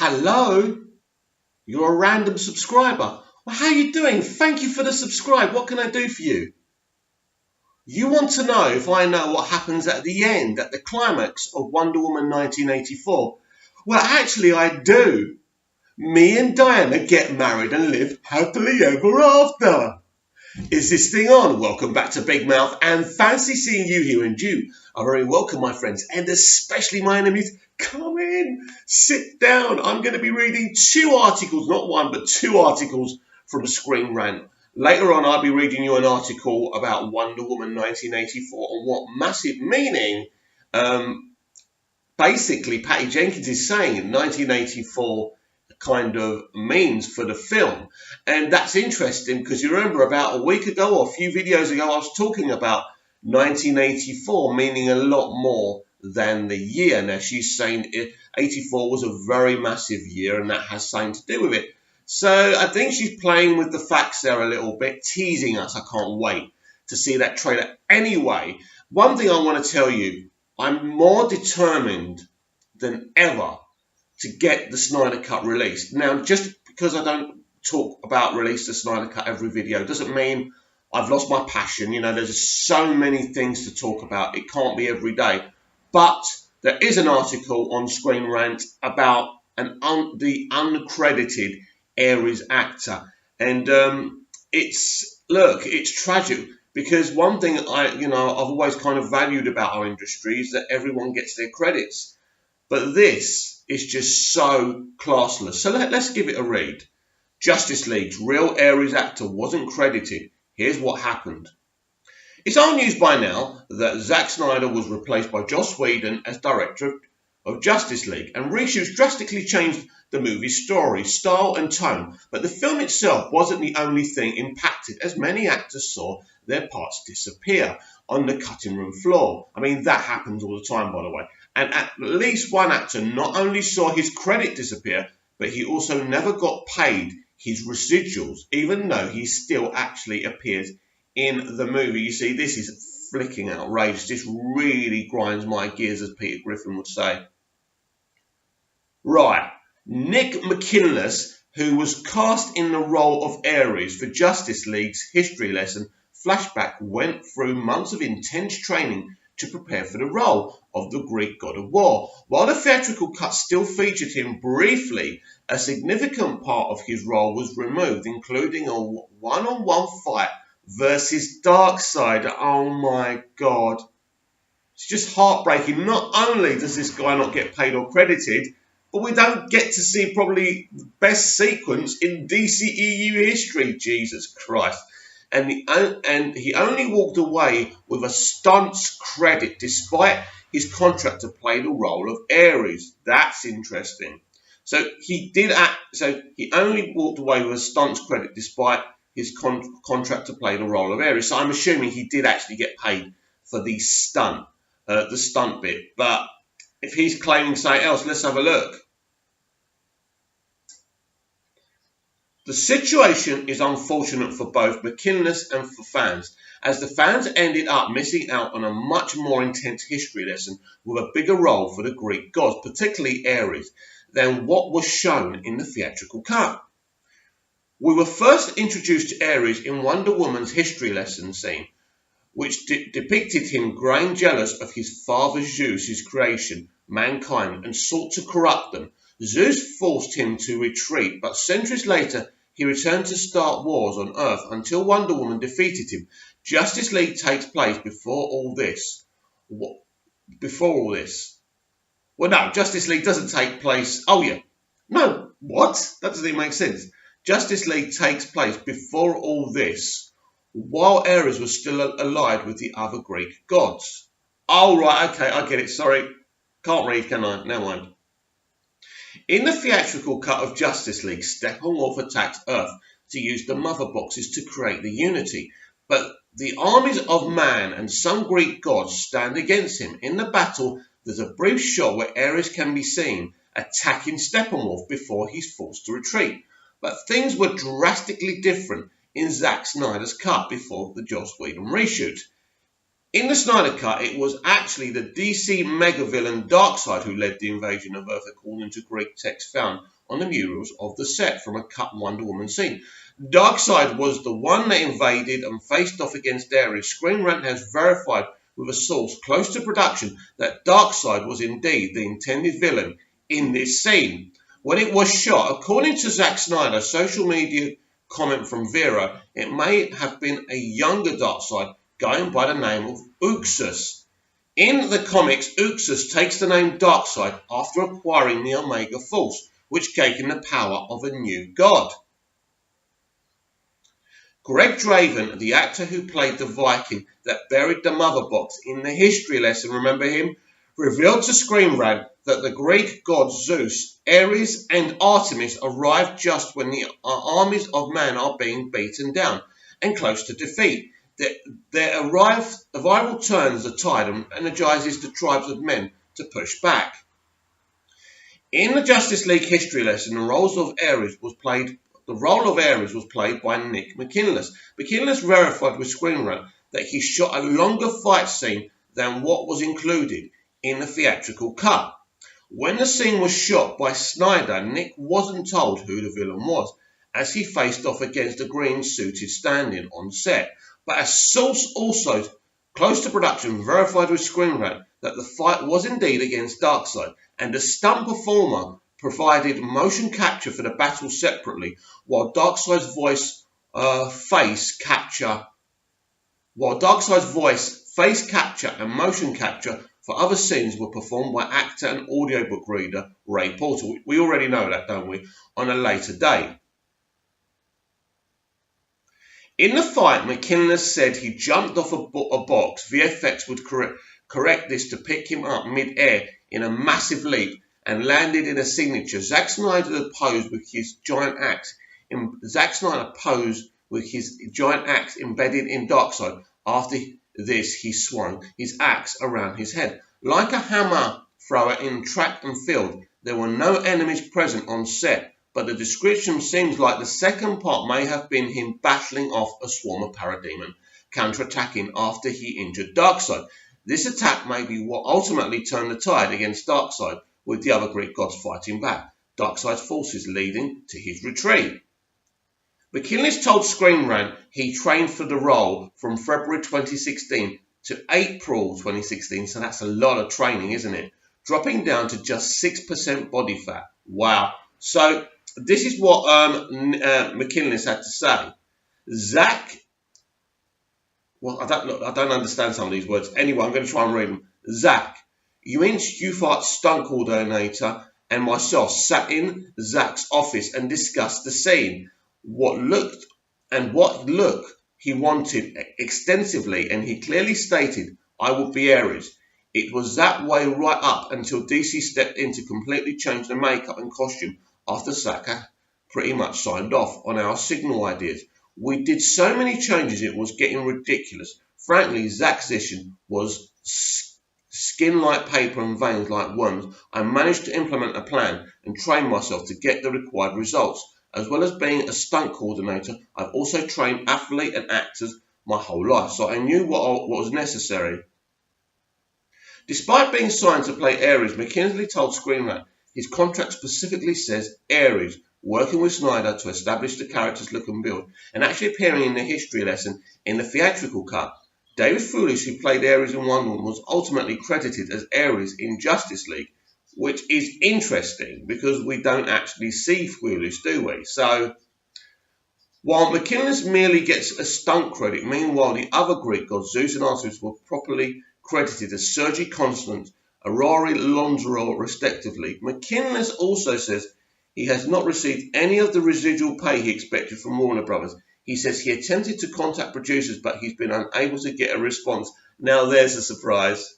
Hello? You're a random subscriber. Well, how are you doing? Thank you for the subscribe. What can I do for you? You want to know if I know what happens at the end, at the climax of Wonder Woman 1984? Well, actually, I do. Me and Diana get married and live happily ever after. Is this thing on? Welcome back to Big Mouth, and fancy seeing you here, and you are very welcome, my friends, and especially my enemies. Come in, sit down. I'm going to be reading two articles, not one, but two articles from Screen Rant. Later on, I'll be reading you an article about Wonder Woman 1984 and what massive meaning basically Patty Jenkins is saying in 1984 kind of means for the film. And that's interesting because you remember about a week ago or a few videos ago I was talking about 1984 meaning a lot more than the year. Now she's saying 84 was a very massive year and that has something to do with it. So I think she's playing with the facts there a little bit, teasing us. I can't wait to see that trailer. Anyway, one thing I want to tell you, I'm more determined than ever to get the Snyder Cut released. Now, just because I don't talk about release the Snyder Cut every video doesn't mean I've lost my passion. You know, there's so many things to talk about. It can't be every day. But there is an article on Screen Rant about the uncredited Ares actor. And it's tragic because one thing I've always kind of valued about our industry is that everyone gets their credits. But this is just so classless. So let's give it a read. Justice League's real Ares actor wasn't credited. Here's what happened. It's old news by now that Zack Snyder was replaced by Joss Whedon as director of Justice League, and reshoots drastically changed the movie's story, style and tone. But the film itself wasn't the only thing impacted, as many actors saw their parts disappear on the cutting room floor. I mean, that happens all the time, by the way. And at least one actor not only saw his credit disappear, but he also never got paid his residuals, even though he still actually appears in the movie. You see, this is flicking outrageous. This really grinds my gears, as Peter Griffin would say. Right. Nick McKinless, who was cast in the role of Ares for Justice League's history lesson flashback, went through months of intense training to prepare for the role of the Greek god of war. While the theatrical cut still featured him briefly, a significant part of his role was removed, including a one-on-one fight versus Darkseid. Oh my God. It's just heartbreaking. Not only does this guy not get paid or credited, but we don't get to see probably the best sequence in dceu history. Jesus Christ. And he only walked away with a stunts credit despite his contract to play the role of Ares. That's interesting. So he only walked away with a stunts credit despite his contract to play the role of Ares. So I'm assuming he did actually get paid for the stunt bit. But if he's claiming something else, let's have a look. The situation is unfortunate for both McKinless and for fans, as the fans ended up missing out on a much more intense history lesson with a bigger role for the Greek gods, particularly Ares, than what was shown in the theatrical cut. We were first introduced to Ares in Wonder Woman's history lesson scene, which depicted him growing jealous of his father Zeus' creation, mankind, and sought to corrupt them. Zeus forced him to retreat, but centuries later he returned to start wars on Earth until Wonder Woman defeated him. Justice League takes place before all this. Before all this? Well, no, Justice League doesn't take place. Oh, yeah. No, what? That doesn't even make sense. Justice League takes place before all this, while Ares was still allied with the other Greek gods. Oh, right, okay, I get it. Sorry. Can't read, can I? Never mind. In the theatrical cut of Justice League, Steppenwolf attacks Earth to use the mother boxes to create the unity, but the armies of man and some Greek gods stand against him. In the battle, there's a brief shot where Ares can be seen attacking Steppenwolf before he's forced to retreat. But things were drastically different in Zack Snyder's cut before the Joss Whedon reshoot. In the Snyder Cut, it was actually the DC mega-villain Darkseid who led the invasion of Earth, according to Greek text found on the murals of the set from a cut Wonder Woman scene. Darkseid was the one that invaded and faced off against Ares. Screen Rant has verified with a source close to production that Darkseid was indeed the intended villain in this scene. When it was shot, according to Zack Snyder, social media comment from Vera, it may have been a younger Darkseid going by the name of Uxas. In the comics, Uxas takes the name Darkseid after acquiring the Omega Force, which gave him the power of a new god. Greg Draven, the actor who played the Viking that buried the Mother Box in the history lesson, remember him, revealed to Screen Rant that the Greek gods Zeus, Ares and Artemis arrived just when the armies of man are being beaten down and close to defeat. Their arrival turns the tide and energizes the tribes of men to push back. In the Justice League history lesson, the role of Ares was played by Nick McKinless. McKinless verified with Screen Rant that he shot a longer fight scene than what was included in the theatrical cut. When the scene was shot by Snyder, Nick wasn't told who the villain was, as he faced off against a green-suited stand-in on set. But a source also close to production verified with Screen Rant that the fight was indeed against Darkseid, and the stunt performer provided motion capture for the battle separately, while Darkseid's voice, face capture and motion capture for other scenes were performed by actor and audiobook reader Ray Porter. We already know that, don't we? On a later date. In the fight, McKinless said he jumped off a box. VFX would correct this to pick him up mid-air in a massive leap and landed in a signature. Zack Snyder posed with his giant axe embedded in Darkseid. After this, he swung his axe around his head. Like a hammer thrower in track and field, there were no enemies present on set, but the description seems like the second part may have been him battling off a swarm of parademon, counter-attacking after he injured Darkseid. This attack may be what ultimately turned the tide against Darkseid, with the other Greek gods fighting back, Darkseid's forces leading to his retreat. McKinless told Screen Rant he trained for the role from February 2016 to April 2016, so that's a lot of training, isn't it? Dropping down to just 6% body fat. Wow. So this is what McKinless had to say. Zach, well, I don't understand some of these words. Anyway, I'm going to try and read them. Zach, UFART stunt coordinator, and myself sat in Zach's office and discussed the scene, what look he wanted extensively, and he clearly stated, I would be Ares. It was that way right up until DC stepped in to completely change the makeup and costume after Saka pretty much signed off on our signal ideas. We did so many changes it was getting ridiculous. Frankly, Zach's vision was skin like paper and veins like worms. I managed to implement a plan and train myself to get the required results. As well as being a stunt coordinator, I've also trained athletes and actors my whole life, so I knew what was necessary. Despite being signed to play Ares, McKinless told Screen Rant his contract specifically says Ares, working with Snyder to establish the character's look and build, and actually appearing in the history lesson in the theatrical cut. David Foolish, who played Ares in Wonder Woman, was ultimately credited as Ares in Justice League, which is interesting because we don't actually see Foolish, do we? So, while McKinless merely gets a stunt credit, meanwhile the other Greek gods, Zeus and Artemis, were properly credited as Sergi Constant, Aurori Lonzero, respectively. McKinless also says he has not received any of the residual pay he expected from Warner Brothers. He says he attempted to contact producers, but he's been unable to get a response. Now there's a surprise.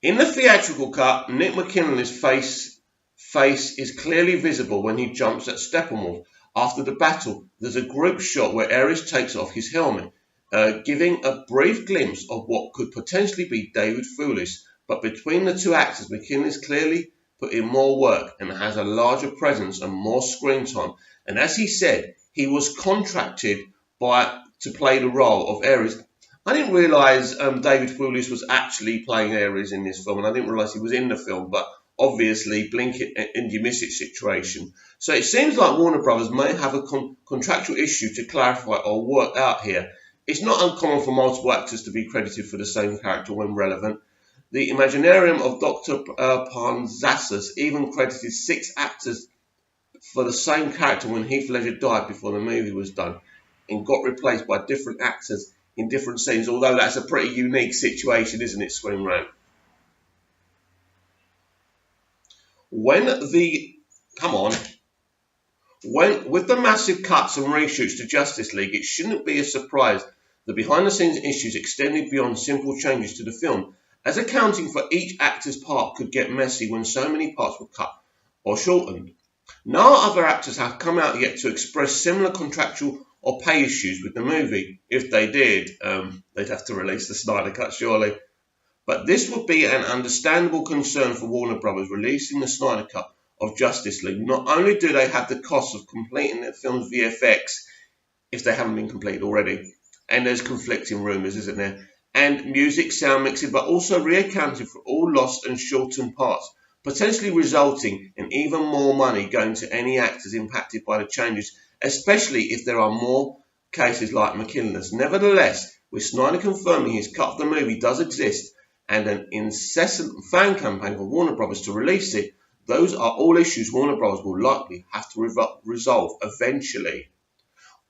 In the theatrical cut, Nick McKinless' face is clearly visible when he jumps at Steppenwolf. After the battle, there's a group shot where Ares takes off his helmet, giving a brief glimpse of what could potentially be David Foolish. But between the two actors, McKinless clearly put in more work and has a larger presence and more screen time. And as he said, he was contracted to play the role of Ares I didn't realise David Thewlis was actually playing Ares in this film, and I didn't realise he was in the film, but obviously blink it and you miss it situation. So it seems like Warner Brothers may have a contractual issue to clarify or work out here. It's not uncommon for multiple actors to be credited for the same character when relevant. The Imaginarium of Dr. Parnassus even credited 6 actors for the same character when Heath Ledger died before the movie was done and got replaced by different actors in different scenes, although that's a pretty unique situation, isn't it, Swing Round? With the massive cuts and reshoots to Justice League, it shouldn't be a surprise that behind-the-scenes issues extended beyond simple changes to the film, as accounting for each actor's part could get messy when so many parts were cut or shortened. No other actors have come out yet to express similar contractual or pay issues with the movie. If they did, they'd have to release the Snyder Cut, surely. But this would be an understandable concern for Warner Brothers releasing the Snyder Cut of Justice League. Not only do they have the cost of completing the film's VFX, if they haven't been completed already, and there's conflicting rumours, isn't there, and music, sound mixing, but also reaccounting for all lost and shortened parts, potentially resulting in even more money going to any actors impacted by the changes, especially if there are more cases like McKinley's. Nevertheless, with Snyder confirming his cut of the movie does exist and an incessant fan campaign for Warner Brothers to release it, those are all issues Warner Brothers will likely have to resolve eventually.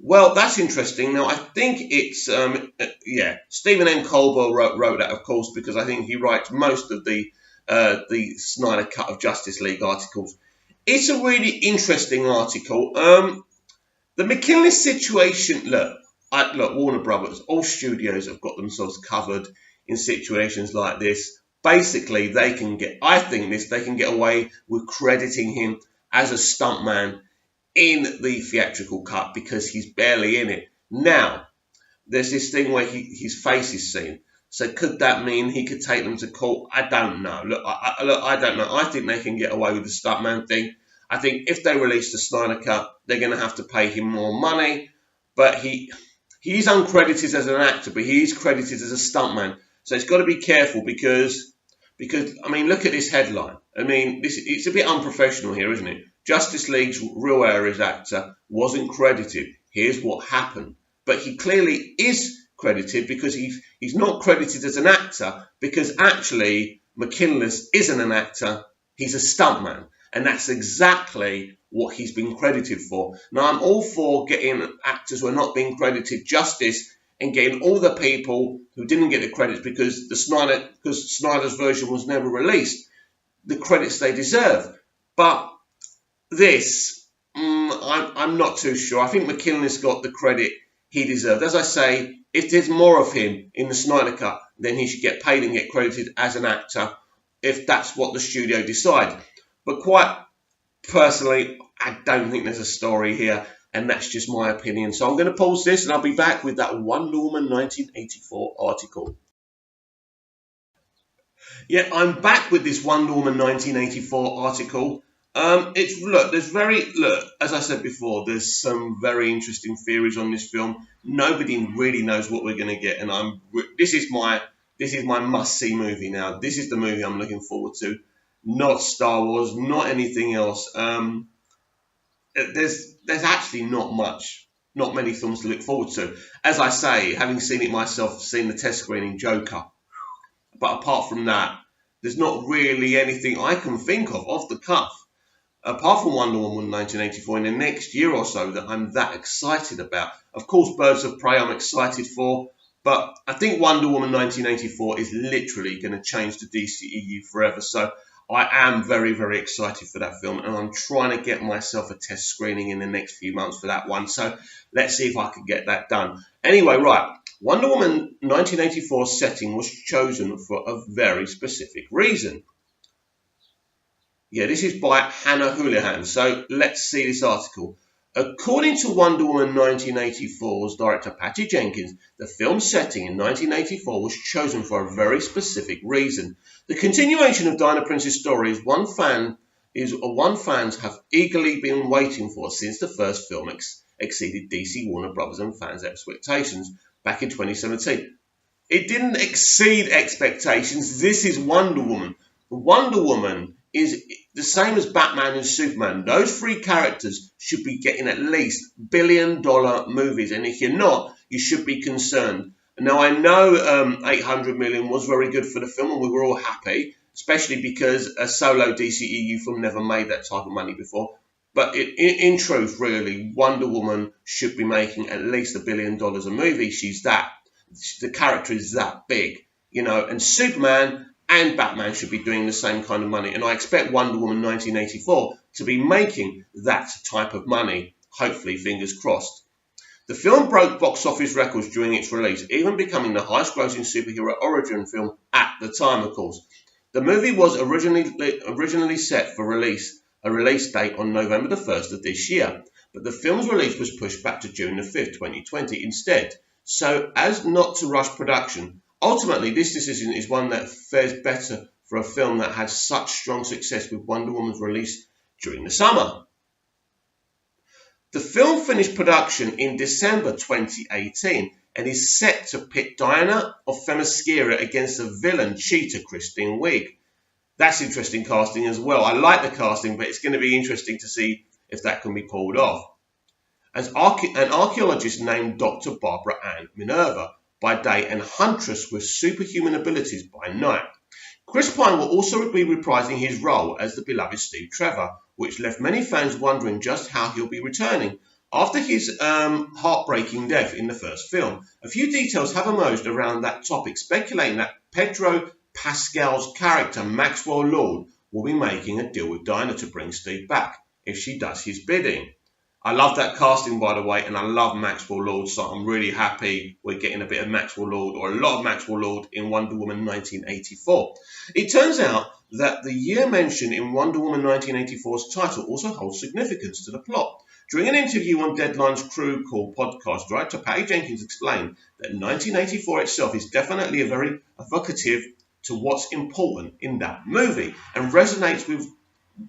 Well, that's interesting. Now, I think it's, Stephen M. Colbert wrote that, of course, because I think he writes most of the Snyder Cut of Justice League articles. It's a really interesting article. The McKinley situation, look, Warner Brothers, all studios have got themselves covered in situations like this. Basically, they can get away with crediting him as a stuntman in the theatrical cut because he's barely in it. Now, there's this thing where his face is seen. So could that mean he could take them to court? I don't know. I don't know. I think they can get away with the stuntman thing. I think if they release the Snyder Cut, they're going to have to pay him more money. But he's uncredited as an actor, but he is credited as a stuntman. So it's got to be careful because I mean, look at this headline. I mean, it's a bit unprofessional here, isn't it? Justice League's Real Ares actor wasn't credited. Here's what happened. But he clearly is credited because he's not credited as an actor because actually McKinless isn't an actor, he's a stuntman, and that's exactly what he's been credited for. Now, I'm all for getting actors who are not being credited justice and getting all the people who didn't get the credits because Snyder's version was never released the credits they deserve. But this, I'm not too sure. I think McKinley's got the credit he deserved. As I say, if there's more of him in the Snyder Cut, then he should get paid and get credited as an actor if that's what the studio decide. But quite personally, I don't think there's a story here, and that's just my opinion. So I'm going to pause this, and I'll be back with that Wonder Woman 1984 article. Yeah, I'm back with this Wonder Woman 1984 article. As I said before, there's some very interesting theories on this film. Nobody really knows what we're going to get, and this is my must-see movie now. This is the movie I'm looking forward to, not Star Wars, not anything else. There's actually not many films to look forward to. As I say, having seen it myself, seen the test screening Joker, but apart from that, there's not really anything I can think of off the cuff, apart from Wonder Woman 1984 in the next year or so that I'm that excited about. Of course, Birds of Prey I'm excited for, but I think Wonder Woman 1984 is literally going to change the DCEU forever. So I am very, very excited for that film, and I'm trying to get myself a test screening in the next few months for that one. So let's see if I can get that done. Anyway, right. Wonder Woman 1984 setting was chosen for a very specific reason. Yeah, this is by Hannah Houlihan. So let's see this article. According to Wonder Woman 1984's director Patty Jenkins, the film's setting in 1984 was chosen for a very specific reason. The continuation of Diana Prince's story is one fans have eagerly been waiting for since the first film exceeded DC, Warner Brothers and fans' expectations back in 2017. It didn't exceed expectations. This is Wonder Woman. Wonder Woman is the same as Batman and Superman. Those three characters should be getting at least billion-dollar movies. And if you're not, you should be concerned. Now, I know 800 million was very good for the film, and we were all happy, especially because a solo DCEU film never made that type of money before. But in truth, really, Wonder Woman should be making at least $1 billion a movie. The character is that big, and Superman and Batman should be doing the same kind of money. And I expect Wonder Woman 1984 to be making that type of money, hopefully, fingers crossed. The film broke box office records during its release, even becoming the highest grossing superhero origin film at the time, of course. The movie was originally set for a release date on November the 1st of this year, but the film's release was pushed back to June the 5th, 2020 instead. So as not to rush production, ultimately this decision is one that fares better for a film that had such strong success with Wonder Woman's release during the summer. The film finished production in December 2018 and is set to pit Diana of Themyscira against the villain cheetah Kristen Wiig. That's interesting casting as well. I like the casting, but it's going to be interesting to see if that can be pulled off. As an archaeologist named Dr. Barbara Ann Minerva by day and huntress with superhuman abilities by night. Chris Pine will also be reprising his role as the beloved Steve Trevor, which left many fans wondering just how he'll be returning after his heartbreaking death in the first film. A few details have emerged around that topic, speculating that Pedro Pascal's character Maxwell Lord will be making a deal with Dinah to bring Steve back if she does his bidding. I love that casting, by the way, and I love Maxwell Lord, so I'm really happy we're getting a bit of Maxwell Lord, or a lot of Maxwell Lord, in Wonder Woman 1984. It turns out that the year mentioned in Wonder Woman 1984's title also holds significance to the plot. During an interview on Deadline's Crew Call podcast, director Patty Jenkins explained that 1984 itself is definitely a very evocative to what's important in that movie and resonates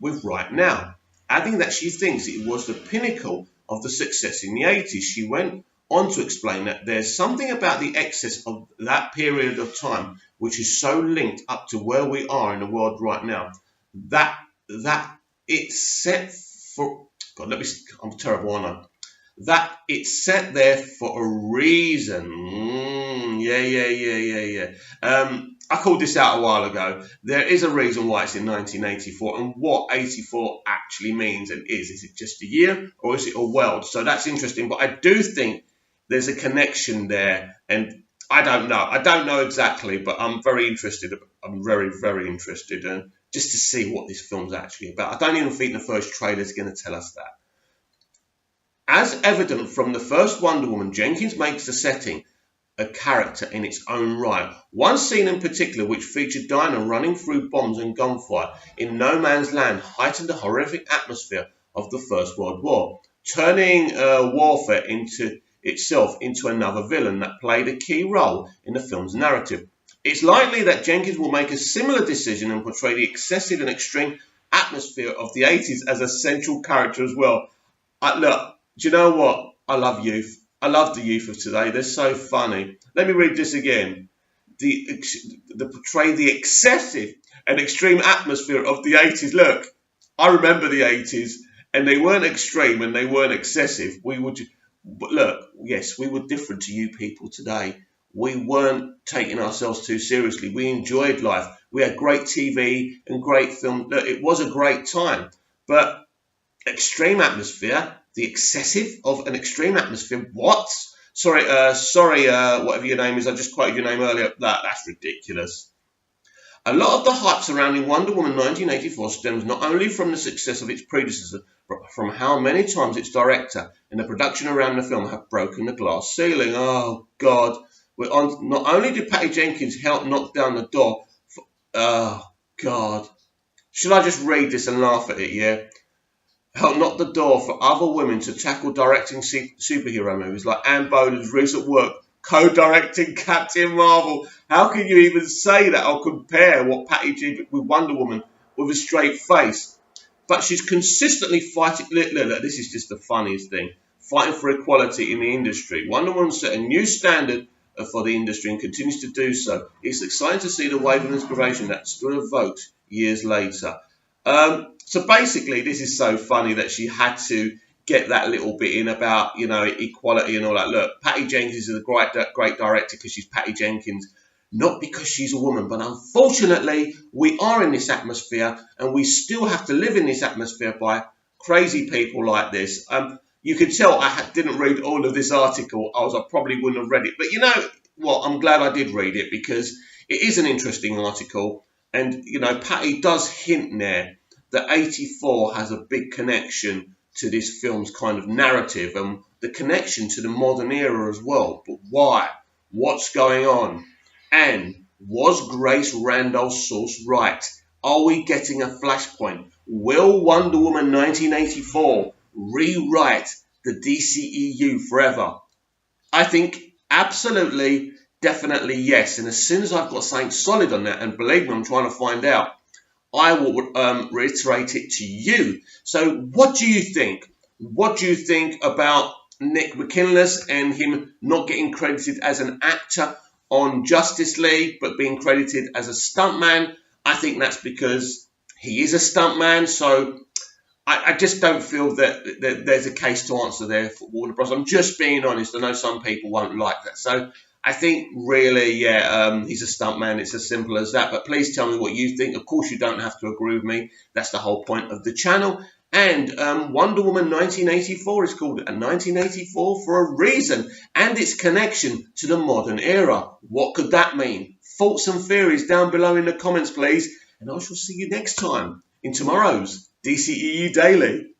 with right now, adding that she thinks it was the pinnacle of the success in the 80s. She went on to explain that there's something about the excess of that period of time which is so linked up to where we are in the world right now that it's set for I'm terrible, aren't I? That it's set there for a reason. I called this out a while ago. There is a reason why it's in 1984 and what 84 actually means and is. Is it just a year or is it a world? So that's interesting. But I do think there's a connection there. And I don't know exactly, but I'm very interested. I'm very, very interested just to see what this film's actually about. I don't even think the first trailer is going to tell us that. As evident from the first Wonder Woman, Jenkins makes the setting a character in its own right. One scene in particular, which featured Dinah running through bombs and gunfire in no man's land, heightened the horrific atmosphere of the First World War, turning warfare into another villain that played a key role in the film's narrative. It's likely that Jenkins will make a similar decision and portray the excessive and extreme atmosphere of the 80s as a central character as well. Look, do you know what? I love youth. I love the youth of today. They're so funny. Let me read this again. The portray the excessive and extreme atmosphere of the 80s. Look, I remember the 80s, and they weren't extreme and they weren't excessive. But look, yes, we were different to you people today. We weren't taking ourselves too seriously. We enjoyed life. We had great TV and great film. Look, it was a great time. But extreme atmosphere, the excessive of an extreme atmosphere. What? Sorry, whatever your name is. I just quoted your name earlier. That's ridiculous. A lot of the hype surrounding Wonder Woman 1984 stems not only from the success of its predecessor, but from how many times its director and the production around the film have broken the glass ceiling. Oh, God. Not only did Patty Jenkins help knock down the door oh, God. Should I just read this and laugh at it, yeah? Helped knock the door for other women to tackle directing superhero movies like Anne Boden's recent work co-directing Captain Marvel. How can you even say that or compare what Patty did with Wonder Woman with a straight face? But she's consistently fighting. Look, this is just the funniest thing. Fighting for equality in the industry. Wonder Woman set a new standard for the industry and continues to do so. It's exciting to see the wave of inspiration that stood evoked years later. So basically, this is so funny that she had to get that little bit in about, equality and all that. Look, Patty Jenkins is a great director because she's Patty Jenkins, not because she's a woman. But unfortunately, we are in this atmosphere, and we still have to live in this atmosphere by crazy people like this. You could tell I didn't read all of this article, I probably wouldn't have read it. But you know what? I'm glad I did read it because it is an interesting article. And, Patty does hint there that 84 has a big connection to this film's kind of narrative and the connection to the modern era as well. But why? What's going on? And was Grace Randall's source right? Are we getting a flashpoint? Will Wonder Woman 1984 rewrite the DCEU forever? I think absolutely, definitely yes. And as soon as I've got something solid on that, and believe me, I'm trying to find out, I will reiterate it to you. So what do you think? What do you think about Nick McKinless and him not getting credited as an actor on Justice League, but being credited as a stuntman? I think that's because he is a stuntman. So I just don't feel that there's a case to answer there for Warner Bros. I'm just being honest. I know some people won't like that. So I think really, he's a stuntman. It's as simple as that. But please tell me what you think. Of course, you don't have to agree with me. That's the whole point of the channel. And Wonder Woman 1984 is called 1984 for a reason. And its connection to the modern era. What could that mean? Thoughts and theories down below in the comments, please. And I shall see you next time in tomorrow's DCEU Daily.